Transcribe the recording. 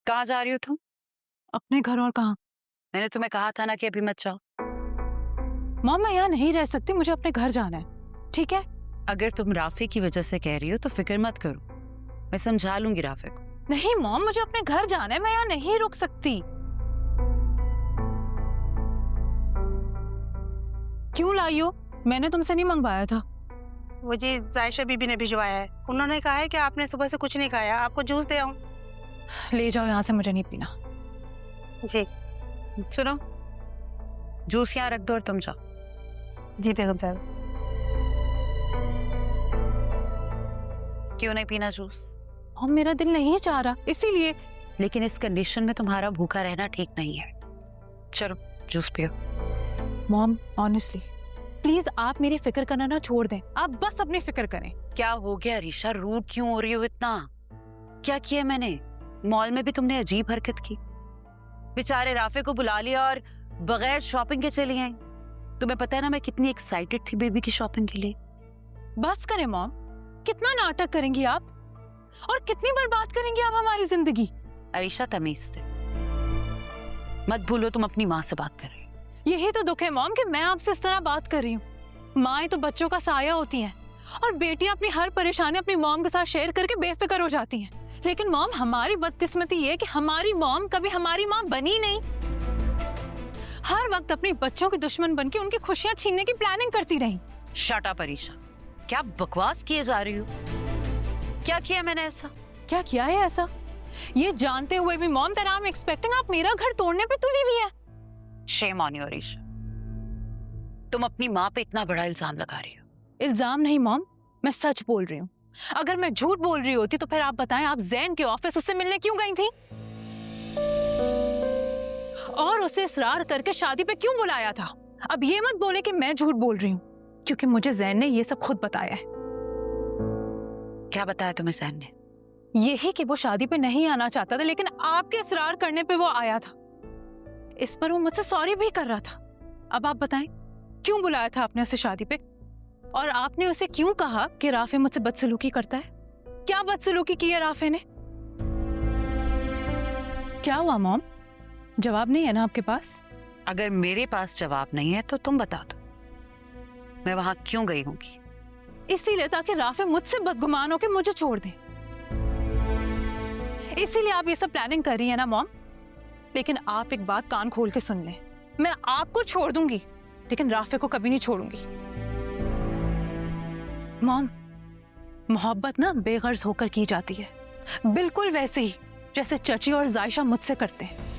कहाँ जा रही हो तुम? अपने घर। और कहाँ? मैंने तुम्हें कहा था ना कि अभी मत जाओ। मॉम मैं यहाँ नहीं रह सकती, मुझे अपने घर जाना है, ठीक है? अगर तुम राफे की वजह से कह रही हो तो फिक्र मत करो, मैं समझा लूंगी राफे को। नहीं मॉम, मुझे अपने घर जाना है, मैं यहाँ नहीं रुक सकती। क्यों लाई हो? मैंने तुमसे नहीं मंगवाया था। वो जी जायशा बीबी ने भिजवाया है। उन्होंने कहा है कि आपने सुबह से कुछ नहीं खाया, आपको जूस दे आऊं। ले जाओ यहाँ से, मुझे नहीं पीना। जी सुनो, जूस यहाँ रख दो और तुम जाओ। जी बेगम साहब। क्यों नहीं पीना जूस? और मेरा दिल नहीं चाह रहा, इसीलिए। लेकिन इस कंडीशन में तुम्हारा भूखा रहना ठीक नहीं है। चलो जूस पियो। मॉम ऑनेस्टली प्लीज आप मेरी फिक्र करना ना छोड़ दें, आप बस अपनी फिक्र करें। क्या हो गया रीशा, रूड क्यों हो रही हो इतना? क्या किया मैंने? मॉल में भी तुमने अजीब हरकत की, बेचारे राफे को बुला लिया और बगैर शॉपिंग के चली आई। तुम्हें पता है ना मैं कितनी एक्साइटेड थी बेबी की शॉपिंग के लिए। बस करें मॉम, कितना नाटक करेंगी आप और कितनी बर्बाद करेंगी आप हमारी जिंदगी। अरीशा तमीज से मत भूलो तुम अपनी माँ से बात कर रही हो। यही तो दुख है मॉम कि मैं आपसे इस तरह बात कर रही हूँ। माएं तो बच्चों का साया होती हैं और बेटियां अपनी हर परेशानी अपनी मॉम के साथ शेयर करके बेफिक्र हो जाती हैं। लेकिन मॉम हमारी बदकिस्मती ये कि हमारी मॉम कभी हमारी माँ बनी नहीं। हर वक्त अपने बच्चों के दुश्मन बनके उनकी खुशियां छीनने की प्लानिंग करती रही। शट अप अरीशा, क्या बकवास किए जा रही हो? क्या किया मैंने ऐसा? क्या किया है ऐसा? ये जानते हुए भी mom that I am expecting आप मेरा घर तोड़ने पे तुली हुई है। शेम ऑन यू अरीशा, तुम अपनी माँ पे इतना बड़ा इल्जाम लगा रही हो। इल्जाम नहीं मॉम, मैं सच बोल रही हूँ। अगर मैं झूठ बोल रही होती तो फिर आप बताएं, आप जैन के ऑफिस उससे मिलने क्यों गई थी और उसे इसरार करके शादी पे क्यों बुलाया था? अब ये मत बोले कि मैं झूठ बोल रही हूँ, क्योंकि मुझे जैन ने ये सब खुद बताया है। क्या बताया तुम्हें जैन ने? यही कि वो शादी पे नहीं आना चाहता था, लेकिन आपके इसरार करने पे वो आया था। इस पर वो मुझसे सॉरी भी कर रहा था। अब आप बताएं, क्यों बुलाया था आपने उसे शादी पे? और आपने उसे क्यों कहा कि राफे मुझसे बदसलूकी करता है? क्या बदसलूकी की है राफे ने? क्या हुआ मॉम? जवाब नहीं है ना आपके पास? अगर मेरे पास जवाब नहीं है तो तुम बता दो, मैं वहां क्यों गई होंगी? इसीलिए ताकि राफे मुझसे बदगुमान होकर मुझे छोड़ दे। इसीलिए आप ये सब प्लानिंग कर रही है ना मॉम? लेकिन आप एक बात कान खोल के सुन लें, मैं आपको छोड़ दूंगी लेकिन राफे को कभी नहीं छोड़ूंगी। मॉम, मोहब्बत ना बेगर्ज होकर की जाती है, बिल्कुल वैसे ही जैसे चची और जायशा मुझसे करते हैं।